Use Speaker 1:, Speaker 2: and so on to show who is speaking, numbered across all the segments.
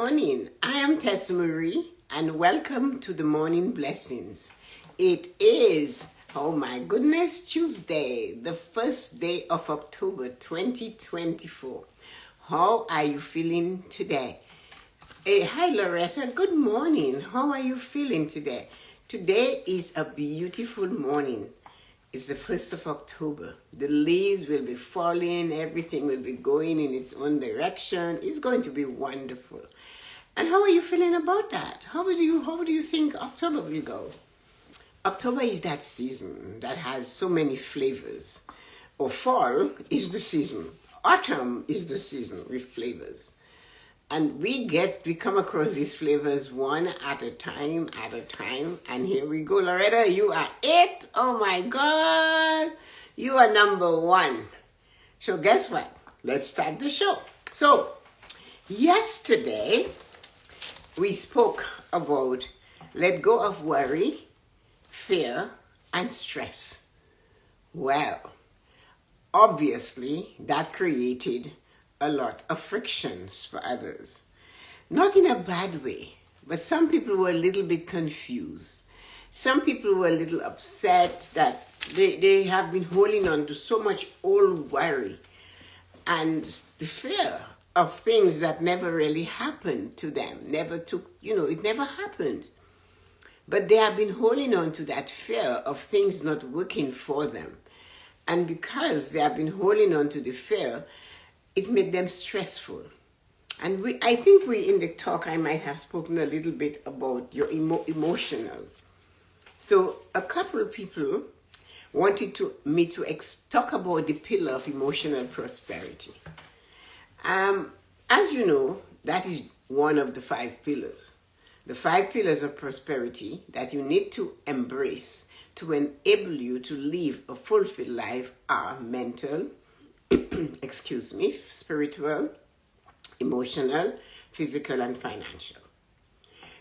Speaker 1: Morning. I am Tessa-Marie and welcome to the Morning Blessings. It is, oh my goodness, Tuesday, the first day of October 2024. How are you feeling today? Hey, hi Loretta, good morning. How are you feeling today? Today is a beautiful morning. It's the 1st of October. The leaves will be falling. Everything will be going in its own direction. It's going to be wonderful. And how are you feeling about that? How do you think October will go? October is that season that has so many flavors. Or fall is the season. Autumn is the season with flavors. And we come across these flavors one at a time. And here we go. Loretta, you are it. Oh my God. You are number one. So guess what? Let's start the show. So yesterday, we spoke about let go of worry, fear, and stress. Well, obviously, that created a lot of frictions for others. Not in a bad way, but some people were a little bit confused. Some people were a little upset that they have been holding on to so much old worry and the fear of things that never really happened to them, it never happened. But they have been holding on to that fear of things not working for them. And because they have been holding on to the fear, it made them stressful. And I think in the talk, I might have spoken a little bit about your emotional. So a couple of people wanted me to talk about the pillar of emotional prosperity. As you know, that is one of the 5 pillars. The 5 pillars of prosperity that you need to embrace to enable you to live a fulfilled life are mental, spiritual, emotional, physical, and financial.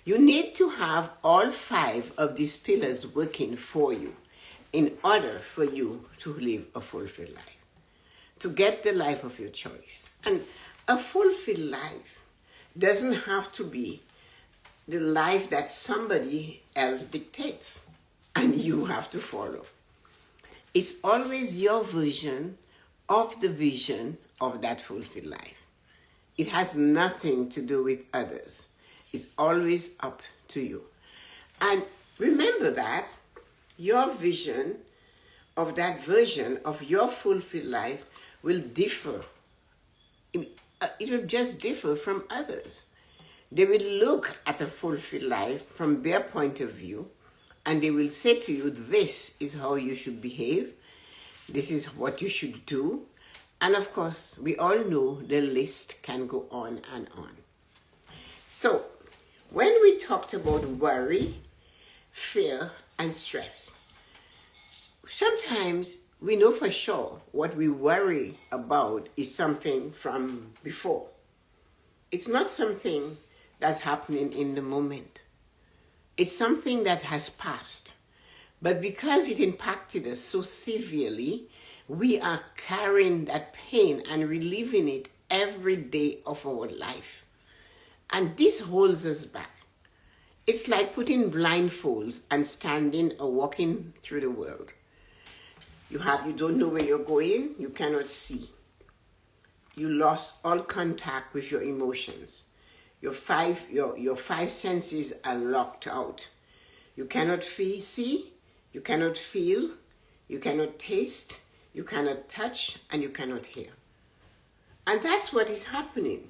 Speaker 1: You need to have all 5 of these pillars working for you in order for you to live a fulfilled life, to get the life of your choice. And a fulfilled life doesn't have to be the life that somebody else dictates and you have to follow. It's always your version of the vision of that fulfilled life. It has nothing to do with others. It's always up to you. And remember that your vision of that version of your fulfilled life will differ. It will just differ from others. They will look at a fulfilled life from their point of view, and they will say to you, this is how you should behave. This is what you should do. And of course, we all know the list can go on and on. So, when we talked about worry, fear, and stress, sometimes we know for sure what we worry about is something from before. It's not something that's happening in the moment. It's something that has passed. But because it impacted us so severely, we are carrying that pain and reliving it every day of our life. And this holds us back. It's like putting blindfolds and standing or walking through the world. You don't know where you're going, you cannot see. You lost all contact with your emotions. Your five senses are locked out. You cannot see, you cannot feel, you cannot taste, you cannot touch, and you cannot hear. And that's what is happening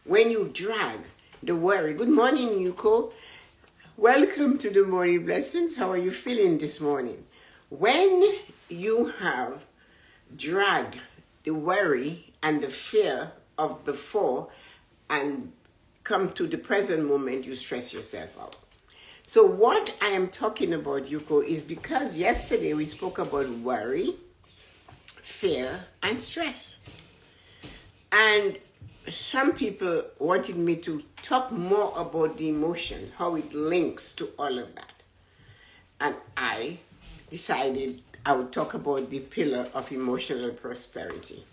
Speaker 1: when you drag the worry. Good morning, Yuko. Welcome to the Morning Blessings. How are you feeling this morning? When you have dragged the worry and the fear of before and come to the present moment, you stress yourself out. So what I am talking about, Yuko, is because yesterday we spoke about worry, fear, and stress. And some people wanted me to talk more about the emotion, how it links to all of that. And I decided I would talk about the pillar of emotional prosperity.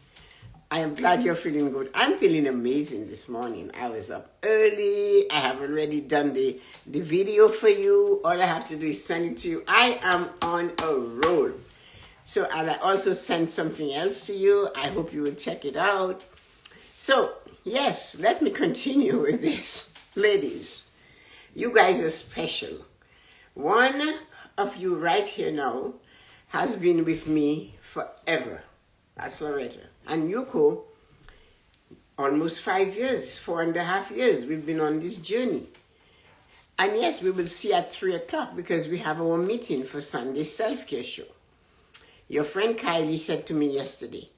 Speaker 1: I am glad you're feeling good. I'm feeling amazing this morning. I was up early. I have already done the video for you. All I have to do is send it to you. I am on a roll. So I'll also send something else to you. I hope you will check it out. So, yes, let me continue with this. Ladies, you guys are special. One of you right here now has been with me forever. That's Loretta. And Yuko, almost 5 years, 4.5 years, we've been on this journey. And yes, we will see at 3 o'clock because we have our meeting for Sunday's self-care show. Your friend Kylie said to me yesterday,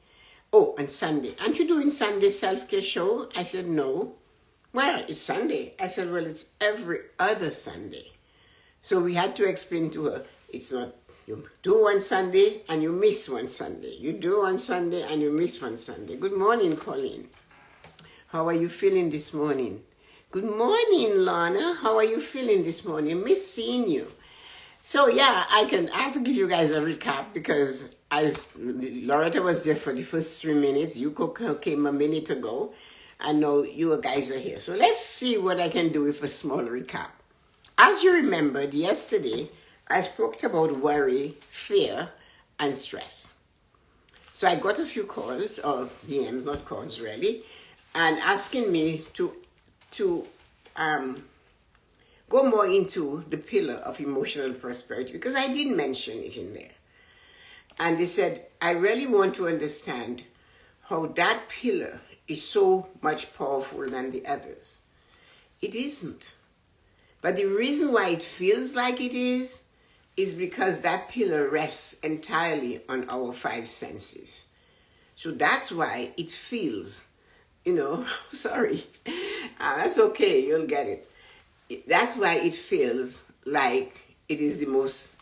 Speaker 1: oh, on Sunday, aren't you doing Sunday self-care show? I said, no. Well, it's Sunday. I said, well, it's every other Sunday. So we had to explain to her, it's not, you do one Sunday and you miss one Sunday. You do one Sunday and you miss one Sunday. Good morning, Colleen. How are you feeling this morning? Good morning, Lana. How are you feeling this morning? Miss seeing you. So yeah, I have to give you guys a recap because as Loretta was there for the first 3 minutes, Yuko came a minute ago, and now you guys are here. So let's see what I can do with a small recap. As you remembered yesterday, I spoke about worry, fear, and stress. So I got a few calls, or DMs, not calls really, and asking me to go more into the pillar of emotional prosperity because I did mention it in there. And they said, I really want to understand how that pillar is so much powerful than the others. It isn't. But the reason why it feels like it is because that pillar rests entirely on our 5 senses. So that's why it feels, sorry. That's okay, you'll get it. That's why it feels like it is the most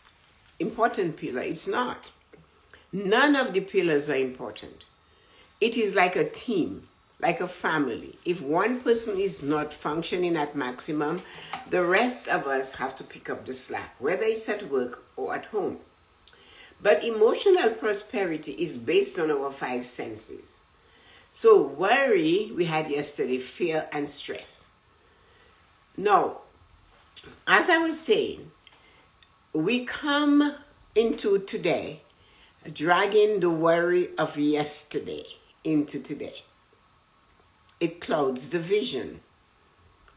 Speaker 1: important pillar. It's not. None of the pillars are important. It is like a team, like a family. If one person is not functioning at maximum, the rest of us have to pick up the slack, whether it's at work or at home. But emotional prosperity is based on our 5 senses. So worry, we had yesterday, fear and stress. Now, as I was saying, we come into today dragging the worry of yesterday into today. It clouds the vision.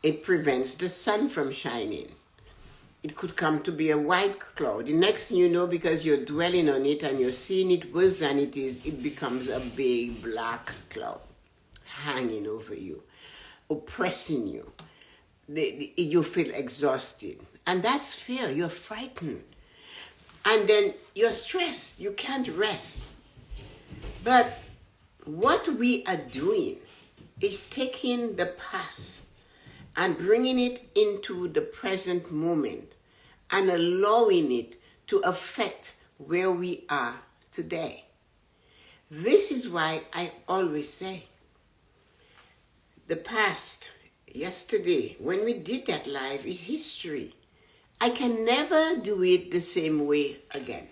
Speaker 1: It prevents the sun from shining. It could come to be a white cloud. The next thing you know, because you're dwelling on it and you're seeing it worse than it is, it becomes a big black cloud hanging over you, oppressing you. You feel exhausted. And that's fear. You're frightened. And then you're stressed. You can't rest. But what we are doing is taking the past and bringing it into the present moment and allowing it to affect where we are today. This is why I always say, the past, yesterday, when we did that live, is history. I can never do it the same way again.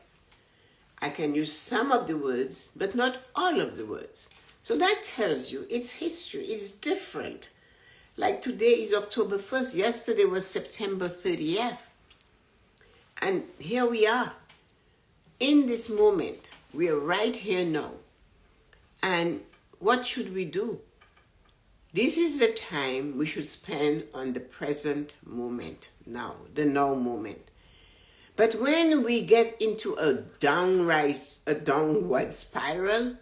Speaker 1: I can use some of the words, but not all of the words. So that tells you it's history, it's different. Like today is October 1st, yesterday was September 30th. And here we are. In this moment, we are right here now. And what should we do? This is the time we should spend on the present moment now, the now moment. But when we get into a downward spiral,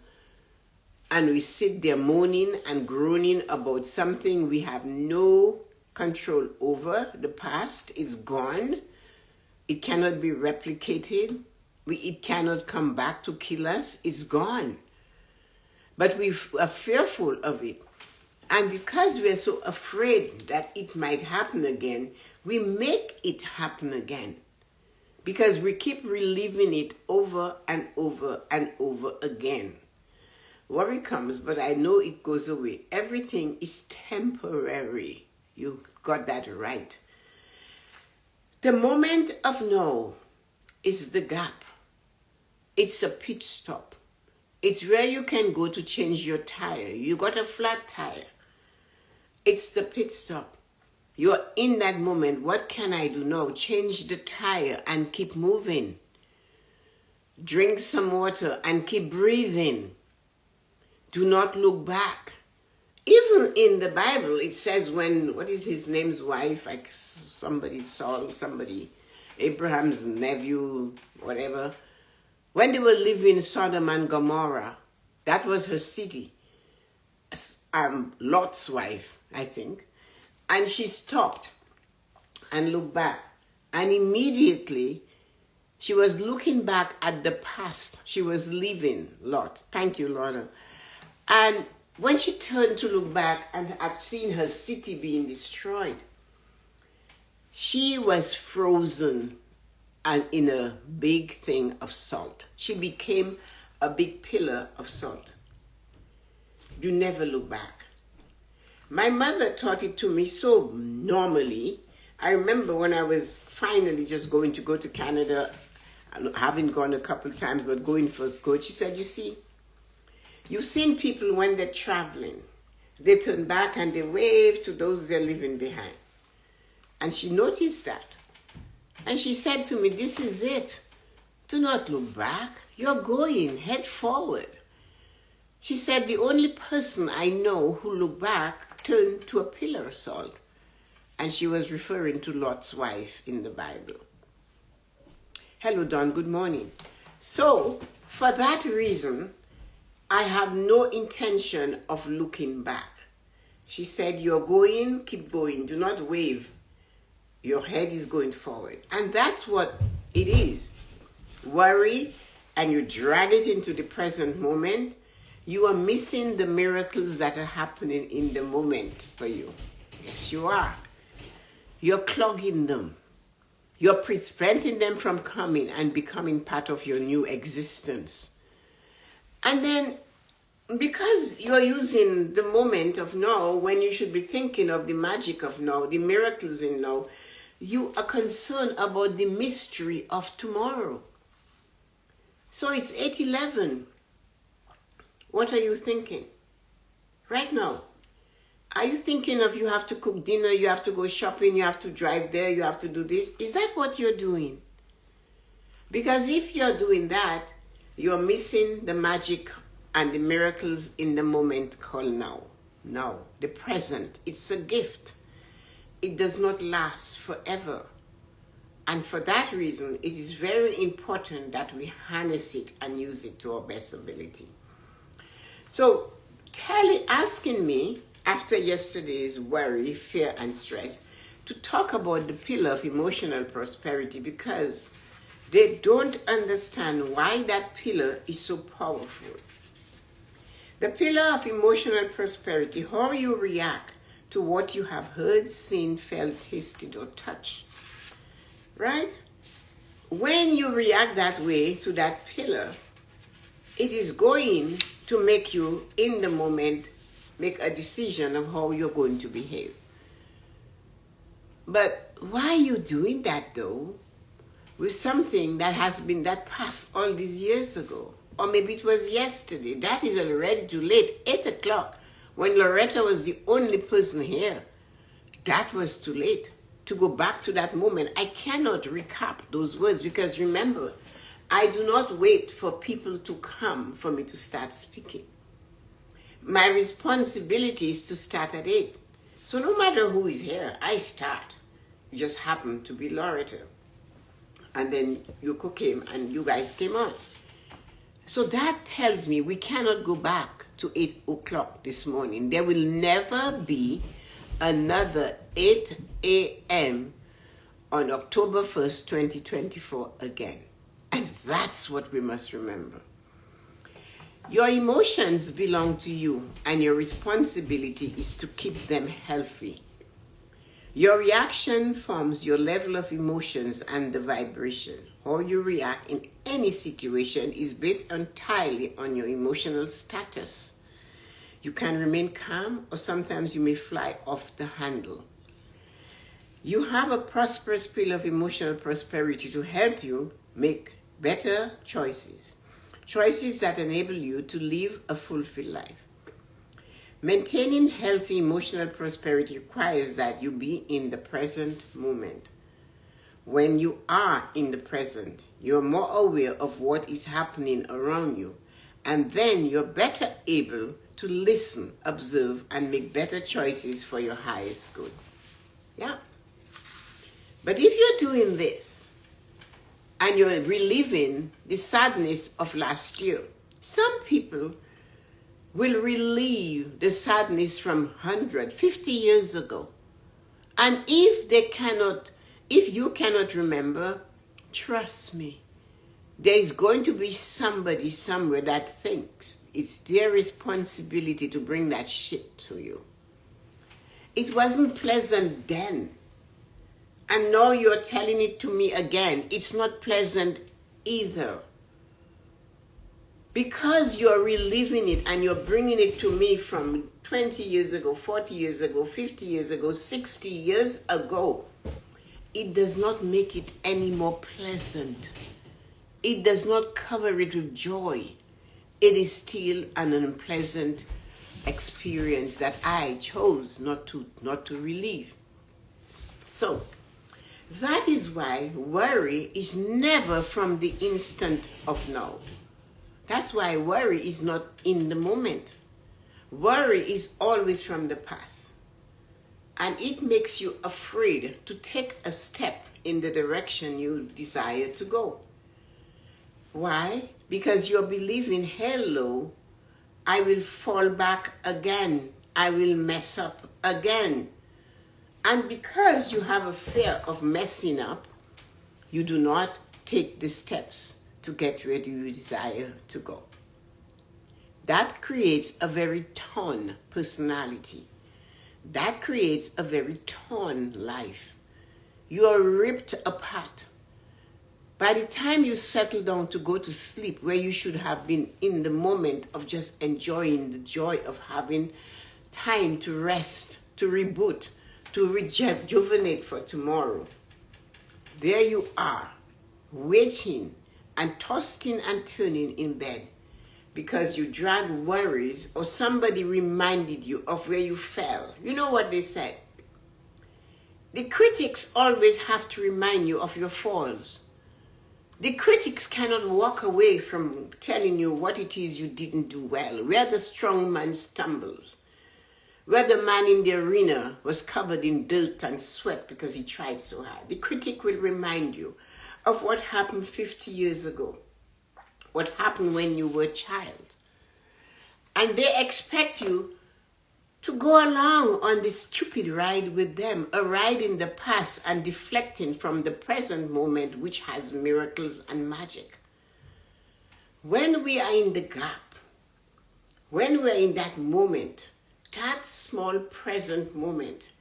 Speaker 1: and we sit there moaning and groaning about something we have no control over, the past is gone, it cannot be replicated, it cannot come back to kill us, it's gone. But we are fearful of it. And because we are so afraid that it might happen again, we make it happen again. Because we keep reliving it over and over and over again. Worry comes, but I know it goes away. Everything is temporary. You got that right. The moment of now is the gap. It's a pit stop. It's where you can go to change your tire. You got a flat tire. It's the pit stop. You're in that moment. What can I do now? Change the tire and keep moving. Drink some water and keep breathing. Do not look back. Even in the Bible, it says when, what is his name's wife? Like somebody, Saul, somebody, Abraham's nephew, whatever. When they were living in Sodom and Gomorrah, that was her city. Lot's wife, I think. And she stopped and looked back. And immediately, she was looking back at the past. She was leaving Lot. Thank you, Lord. And when she turned to look back and had seen her city being destroyed, she was frozen and in a big thing of salt. She became a big pillar of salt. You never look back. My mother taught it to me so normally. I remember when I was finally just going to go to Canada, I haven't gone a couple times, but going for good, she said, you see, you've seen people when they're traveling, they turn back and they wave to those they're leaving behind. And she noticed that. And she said to me, this is it. Do not look back. You're going, head forward. She said, the only person I know who looked back turned to a pillar of salt. And she was referring to Lot's wife in the Bible. Hello, Don. Good morning. So, for that reason, I have no intention of looking back. She said, you're going, keep going. Do not wave. Your head is going forward. And that's what it is. Worry, and you drag it into the present moment. You are missing the miracles that are happening in the moment for you. Yes, you are. You're clogging them. You're preventing them from coming and becoming part of your new existence. And then, because you're using the moment of now, when you should be thinking of the magic of now, the miracles in now, you are concerned about the mystery of tomorrow. So it's 8:11. What are you thinking right now? Are you thinking of you have to cook dinner, you have to go shopping, you have to drive there, you have to do this? Is that what you're doing? Because if you're doing that, you're missing the magic and the miracles in the moment called now. Now, the present, it's a gift. It does not last forever. And for that reason, it is very important that we harness it and use it to our best ability. So, asking me, after yesterday's worry, fear, and stress, to talk about the pillar of emotional prosperity because they don't understand why that pillar is so powerful. The pillar of emotional prosperity, how you react to what you have heard, seen, felt, tasted, or touched. Right? When you react that way to that pillar, it is going to make you, in the moment, make a decision of how you're going to behave. But why are you doing that, though, with something that passed all these years ago? Or maybe it was yesterday. That is already too late. 8 o'clock. When Loretta was the only person here, that was too late to go back to that moment. I cannot recap those words because remember, I do not wait for people to come for me to start speaking. My responsibility is to start at 8. So no matter who is here, I start. It just happened to be Loretta. And then Yuko came and you guys came on. So that tells me we cannot go back to 8 o'clock this morning. There will never be another 8 a.m. on October 1st, 2024 again. And that's what we must remember. Your emotions belong to you, and your responsibility is to keep them healthy. Your reaction forms your level of emotions and the vibration. How you react in any situation is based entirely on your emotional status. You can remain calm, or sometimes you may fly off the handle. You have a prosperous pillar of emotional prosperity to help you make better choices. choices that enable you to live a fulfilled life. Maintaining healthy emotional prosperity requires that you be in the present moment. When you are in the present, you're more aware of what is happening around you, and then you're better able to listen, observe, and make better choices for your highest good. Yeah. But if you're doing this, and you're reliving the sadness of last year, some people will relive the sadness from 150 years ago. And if you cannot remember, trust me, there is going to be somebody somewhere that thinks it's their responsibility to bring that shit to you. It wasn't pleasant then. And now you're telling it to me again. It's not pleasant either. Because you're reliving it and you're bringing it to me from 20 years ago, 40 years ago, 50 years ago, 60 years ago, it does not make it any more pleasant. It does not cover it with joy. It is still an unpleasant experience that I chose not to relive. So, that is why worry is never from the instant of now. That's why worry is not in the moment. Worry is always from the past. And it makes you afraid to take a step in the direction you desire to go. Why? Because you're believing, hello, I will fall back again. I will mess up again. And because you have a fear of messing up, you do not take the steps to get where you desire to go. That creates a very torn personality. That creates a very torn life. You are ripped apart. By the time you settle down to go to sleep, where you should have been in the moment of just enjoying the joy of having time to rest, to reboot, to rejuvenate for tomorrow, there you are, waiting and tossing and turning in bed because you drag worries or somebody reminded you of where you fell. You know what they said? The critics always have to remind you of your falls. The critics cannot walk away from telling you what it is you didn't do well, where the strong man stumbles, where the man in the arena was covered in dirt and sweat because he tried so hard. The critic will remind you of what happened 50 years ago, what happened when you were a child. And they expect you to go along on this stupid ride with them, a ride in the past and deflecting from the present moment, which has miracles and magic. When we are in the gap, when we're in that moment, that small present moment,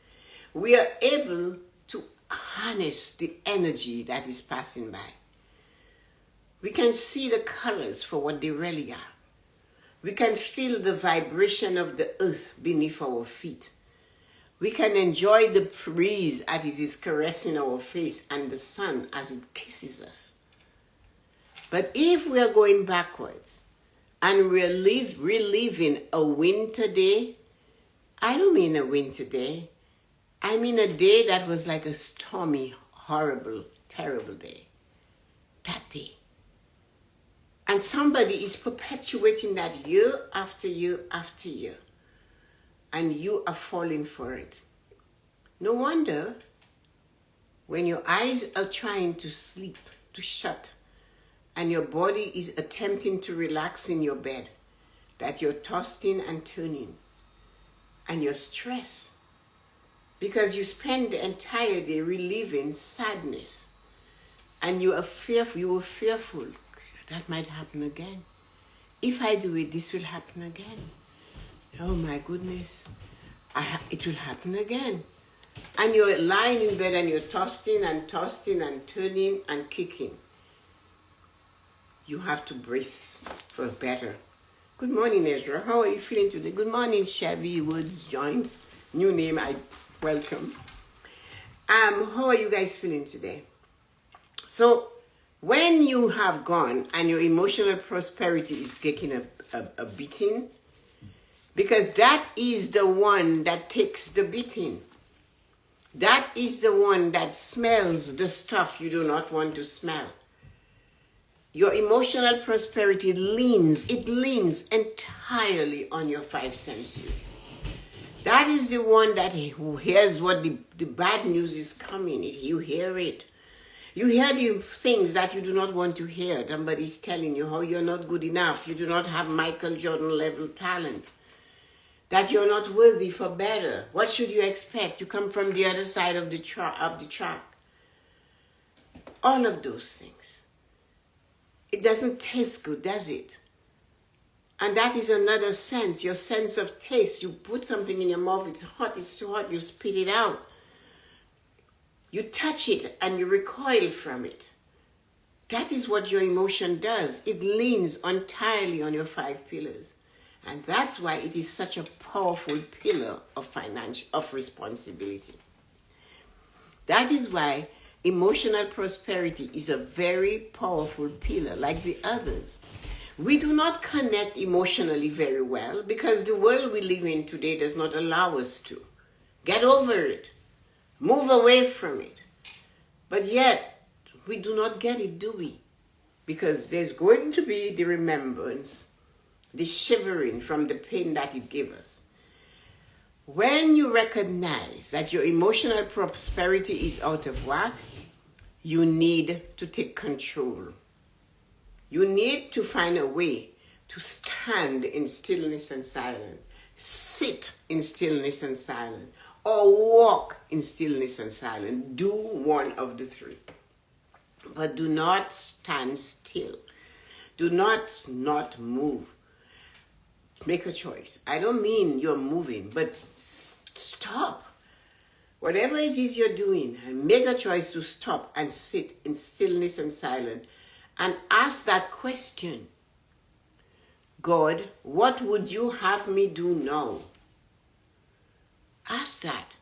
Speaker 1: we are able to harness the energy that is passing by. We can see the colors for what they really are. We can feel the vibration of the earth beneath our feet. We can enjoy the breeze as it is caressing our face and the sun as it kisses us. But if we are going backwards and we're reliving a winter day, I don't mean a winter day. I mean a day that was like a stormy, horrible, terrible day. That day. And somebody is perpetuating that year after year after year. And you are falling for it. No wonder when your eyes are trying to sleep, to shut, and your body is attempting to relax in your bed, that you're tossing and turning. And you're stressed. Because you spend the entire day reliving sadness. And you were fearful. That might happen again. If I do it, this will happen again. Oh my goodness. It will happen again. And you're lying in bed and you're tossing and turning and kicking. You have to brace for better. Good morning, Ezra. How are you feeling today? Good morning, Chevy Woods Joint. New name, I welcome. How are you guys feeling today? So, When you have gone and your emotional prosperity is taking a beating, because that is the one that takes the beating. That is the one that smells the stuff you do not want to smell. Your emotional prosperity leans entirely on your five senses. That is the one that who hears what the bad news is coming. You hear it. You hear the things that you do not want to hear. Somebody's telling you how you're not good enough. You do not have Michael Jordan level talent. That you're not worthy for better. What should you expect? You come from the other side of the track. All of those things. It doesn't taste good, does it? And that is another sense, your sense of taste. You put something in your mouth, it's hot, it's too hot, you spit it out. You touch it and you recoil from it. That is what your emotion does. It leans entirely on your five pillars. And that's why it is such a powerful pillar of responsibility. That is why emotional prosperity is a very powerful pillar like the others. We do not connect emotionally very well because the world we live in today does not allow us to. Get over it. Move away from it. But yet, we do not get it, do we? Because there's going to be the remembrance, the shivering from the pain that it gave us. When you recognize that your emotional prosperity is out of whack, you need to take control. You need to find a way to stand in stillness and silence, sit in stillness and silence, or walk in stillness and silence. Do one of the three. But do not stand still. Do not move. Make a choice. I don't mean you're moving, but stop. Whatever it is you're doing, and make a choice to stop and sit in stillness and silence and ask that question. God, what would you have me do now? Ask that.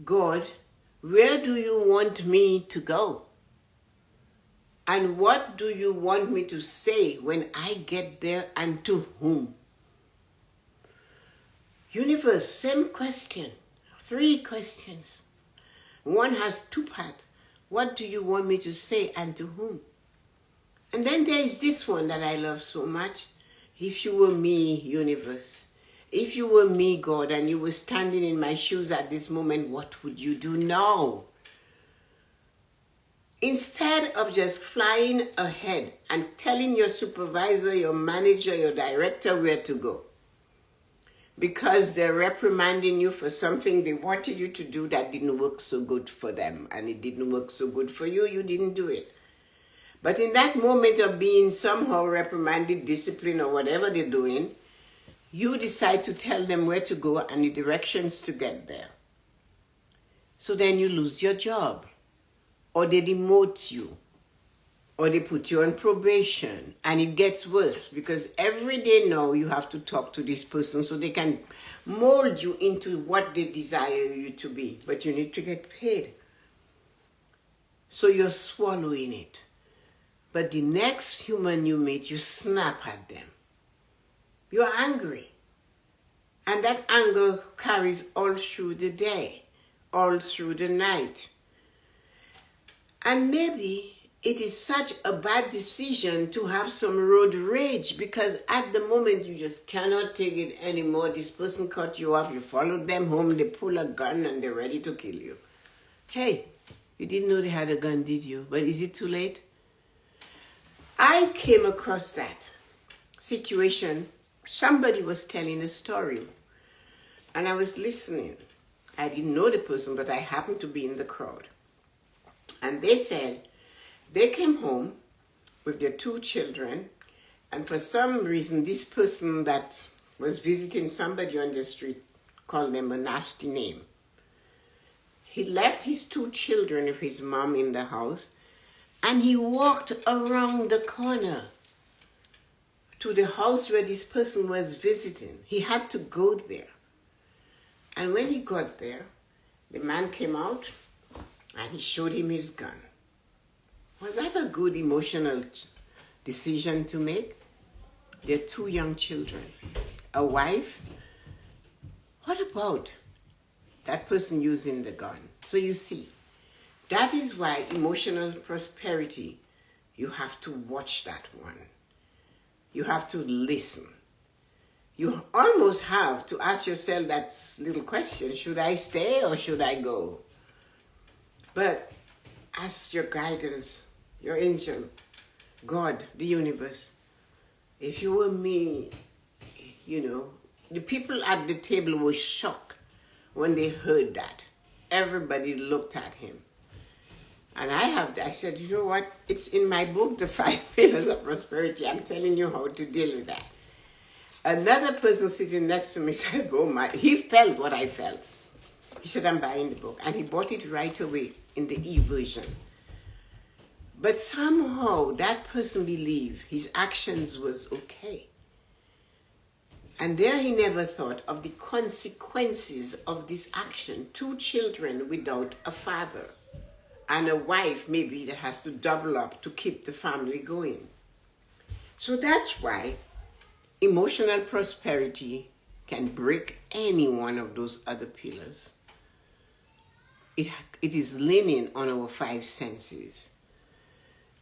Speaker 1: God, where do you want me to go? And what do you want me to say when I get there, and to whom? Universe, same question. 3 questions. One has 2 parts. What do you want me to say and to whom? And then there is this one that I love so much. If you were me, universe, if you were me, God, and you were standing in my shoes at this moment, what would you do now? Instead of just flying ahead and telling your supervisor, your manager, your director where to go, because they're reprimanding you for something they wanted you to do that didn't work so good for them, and it didn't work so good for you, you didn't do it. But in that moment of being somehow reprimanded, disciplined, or whatever they're doing, you decide to tell them where to go and the directions to get there. So then you lose your job, or they demote you, or they put you on probation, and it gets worse because every day now you have to talk to this person so they can mold you into what they desire you to be, but you need to get paid. So you're swallowing it. But the next human you meet, you snap at them. You're angry. And that anger carries all through the day, all through the night. And maybe it is such a bad decision to have some road rage because at the moment you just cannot take it anymore. This person cut you off, you followed them home, they pull a gun and they're ready to kill you. Hey, you didn't know they had a gun, did you? But is it too late? I came across that situation. Somebody was telling a story and I was listening. I didn't know the person, but I happened to be in the crowd. And they said they came home with their 2 children, and for some reason this person that was visiting somebody on the street called them a nasty name. He left his 2 children with his mom in the house, and he walked around the corner to the house where this person was visiting. He had to go there. And when he got there, the man came out and he showed him his gun. Was that a good emotional decision to make? They're two young children, a wife. What about that person using the gun? So you see, that is why emotional prosperity, you have to watch that one. You have to listen. You almost have to ask yourself that little question, should I stay or should I go? But ask your guidance, your angel, God, the universe. If you were me, the people at the table were shocked when they heard that. Everybody looked at him. And I said, you know what? It's in my book, The 5 Pillars of Prosperity. I'm telling you how to deal with that. Another person sitting next to me said, oh my, he felt what I felt. He said, I'm buying the book. And he bought it right away in the e-version. But somehow that person believed his actions was okay. And there he never thought of the consequences of this action. 2 children without a father. And a wife maybe that has to double up to keep the family going. So that's why emotional prosperity can break any one of those other pillars. It is leaning on our 5 senses.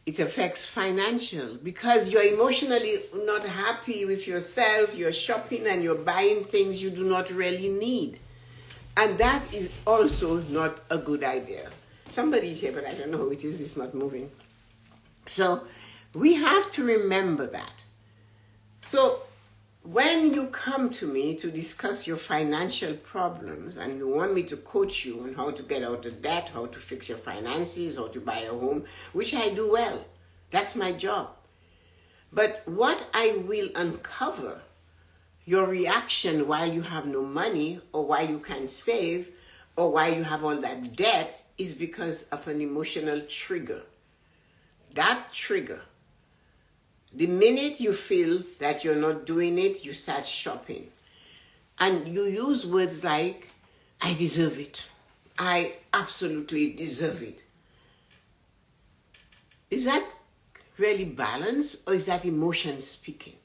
Speaker 1: It affects financial because you're emotionally not happy with yourself, you're shopping and you're buying things you do not really need. And that is also not a good idea. Somebody said, but I don't know who it is, it's not moving. So we have to remember that. So when you come to me to discuss your financial problems and you want me to coach you on how to get out of debt, how to fix your finances, how to buy a home, which I do well, that's my job. But what I will uncover, your reaction while you have no money or why you can't save or why you have all that debt is because of an emotional trigger. That trigger, the minute you feel that you're not doing it, you start shopping. And you use words like, I deserve it. I absolutely deserve it. Is that really balance or is that emotion speaking?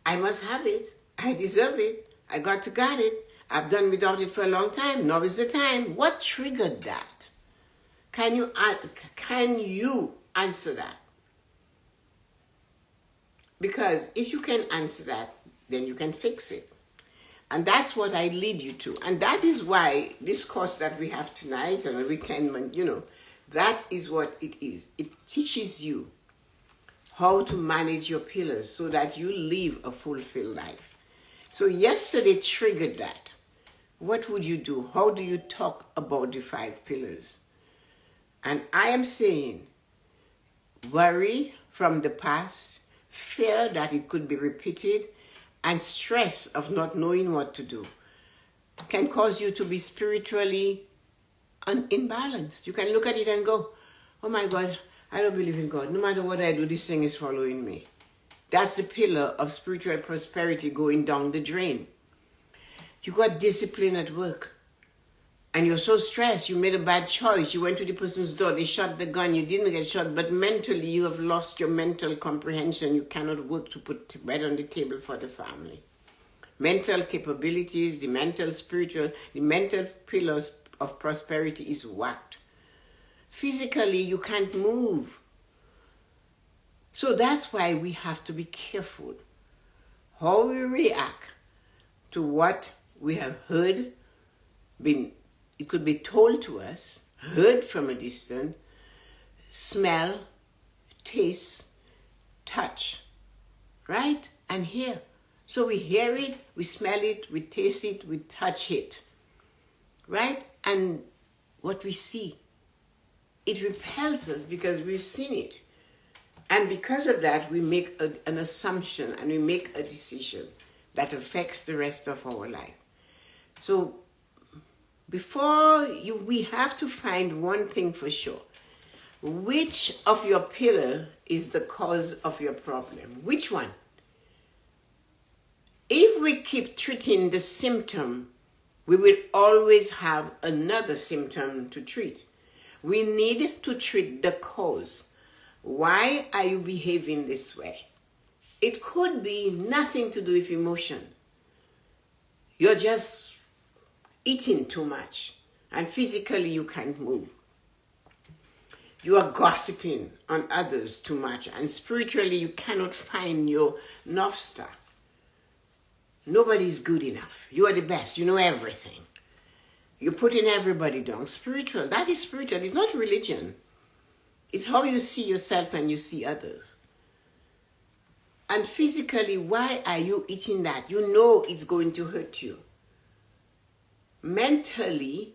Speaker 1: I must have it. I deserve it. I got to get it. I've done without it for a long time. Now is the time. What triggered that? Can you answer that? Because if you can answer that, then you can fix it. And that's what I lead you to. And that is why this course that we have tonight and we can, that is what it is. It teaches you how to manage your pillars so that you live a fulfilled life. So yesterday triggered that. What would you do? How do you talk about the 5 pillars? And I am saying, worry from the past, fear that it could be repeated, and stress of not knowing what to do can cause you to be spiritually imbalanced. You can look at it and go, oh my God, I don't believe in God. No matter what I do, this thing is following me. That's the pillar of spiritual prosperity going down the drain. You got discipline at work. And you're so stressed, you made a bad choice. You went to the person's door, they shot the gun, you didn't get shot, but mentally you have lost your mental comprehension. You cannot work to put bread on the table for the family. Mental capabilities, the mental, spiritual, the mental pillars of prosperity is whacked. Physically, you can't move. So that's why we have to be careful how we react to what we have heard, it could be told to us, heard from a distance, smell, taste, touch, right? And hear. So we hear it, we smell it, we taste it, we touch it, right? And what we see, it repels us because we've seen it. And because of that, we make an assumption and we make a decision that affects the rest of our life. So we have to find one thing for sure. Which of your pillar is the cause of your problem? Which one? If we keep treating the symptom, we will always have another symptom to treat. We need to treat the cause. Why are you behaving this way? It could be nothing to do with emotion. You're just eating too much and physically you can't move. You are gossiping on others too much and spiritually you cannot find your North Star. Nobody's good enough. You are the best. You know everything. You're putting everybody down. Spiritual. That is spiritual. It's not religion. It's how you see yourself and you see others. And physically, why are you eating that? You know it's going to hurt you. Mentally,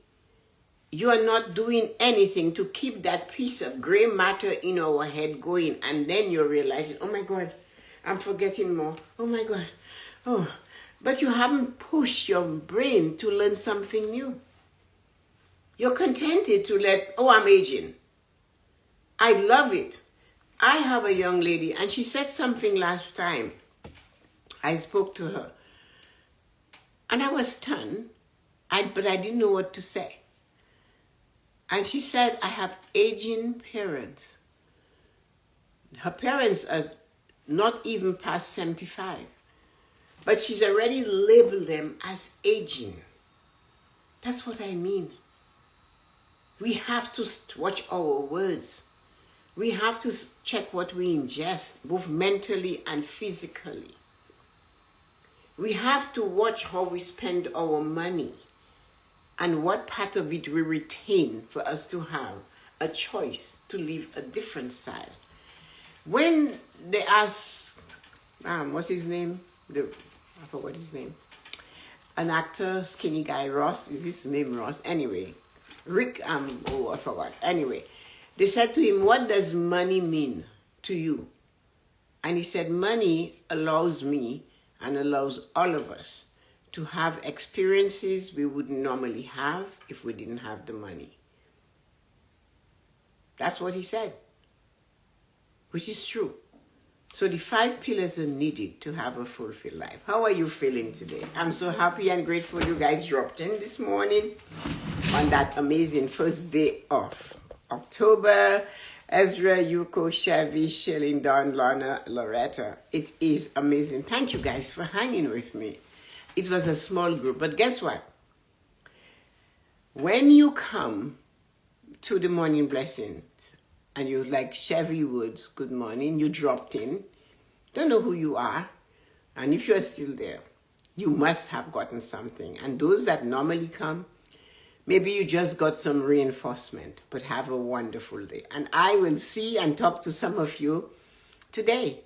Speaker 1: you are not doing anything to keep that piece of gray matter in our head going. And then you're realizing, oh my God, I'm forgetting more. Oh my God. Oh, but you haven't pushed your brain to learn something new. You're contented to I'm aging. I love it. I have a young lady and she said something last time. I spoke to her and I was stunned, but I didn't know what to say. And she said, I have aging parents. Her parents are not even past 75, but she's already labeled them as aging. That's what I mean. We have to watch our words. We have to check what we ingest, both mentally and physically. We have to watch how we spend our money and what part of it we retain for us to have a choice to live a different style. When they ask, what's his name? I forgot his name. An actor, skinny guy, Ross. Is his name Ross? Anyway, Rick, I forgot. Anyway, they said to him, what does money mean to you? And he said, money allows me and allows all of us to have experiences we wouldn't normally have if we didn't have the money. That's what he said, which is true. So the 5 pillars are needed to have a fulfilled life. How are you feeling today? I'm so happy and grateful you guys dropped in this morning on that amazing first day of October. Ezra, Yuko, Chevy, Shirley, Dawn, Lana, Loretta. It is amazing. Thank you guys for hanging with me. It was a small group, but guess what? When you come to the morning blessings and you're like Chevy Woods, good morning, you dropped in, don't know who you are, and if you're still there, you must have gotten something. And those that normally come, maybe you just got some reinforcement, but have a wonderful day. And I will see and talk to some of you today.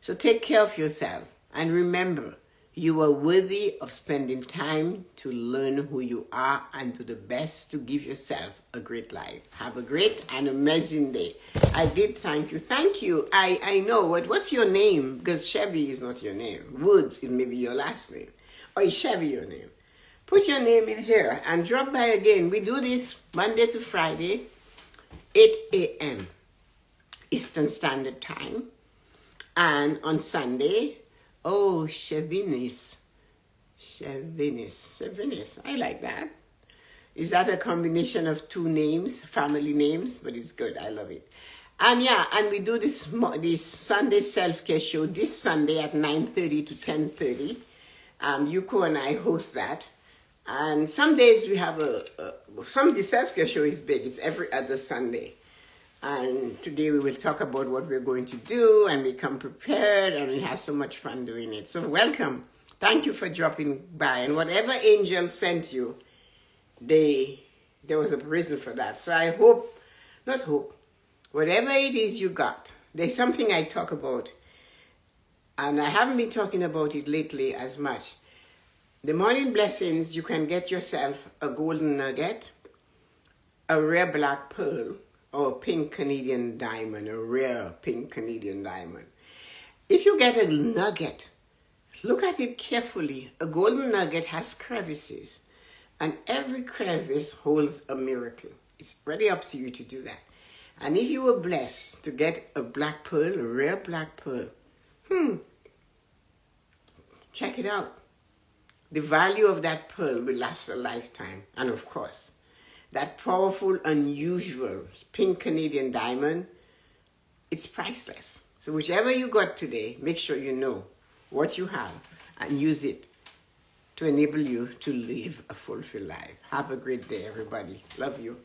Speaker 1: So take care of yourself. And remember, you are worthy of spending time to learn who you are and do the best to give yourself a great life. Have a great and amazing day. I did thank you. Thank you. I know. What's your name? Because Chevy is not your name. Woods is maybe your last name. Or is Chevy your name? Put your name in here and drop by again. We do this Monday to Friday, 8 a.m. Eastern Standard Time. And on Sunday, Chevinis. I like that. Is that a combination of 2 names, family names? But it's good. I love it. And yeah, and we do this Sunday self-care show this Sunday at 9:30 to 10:30. Yuko and I host that. And some days we have the self-care show is big. It's every other Sunday. And today we will talk about what we're going to do and we come prepared and we have so much fun doing it. So welcome. Thank you for dropping by. And whatever angel sent you, there was a reason for that. So I whatever it is you got, there's something I talk about. And I haven't been talking about it lately as much. The morning blessings, you can get yourself a golden nugget, a rare black pearl, or a pink Canadian diamond, a rare pink Canadian diamond. If you get a nugget, look at it carefully. A golden nugget has crevices, and every crevice holds a miracle. It's really up to you to do that. And if you were blessed to get a black pearl, a rare black pearl, check it out. The value of that pearl will last a lifetime. And of course, that powerful, unusual pink Canadian diamond it's priceless. So whichever you got today, make sure you know what you have and use it to enable you to live a fulfilled life. Have a great day, everybody. Love you.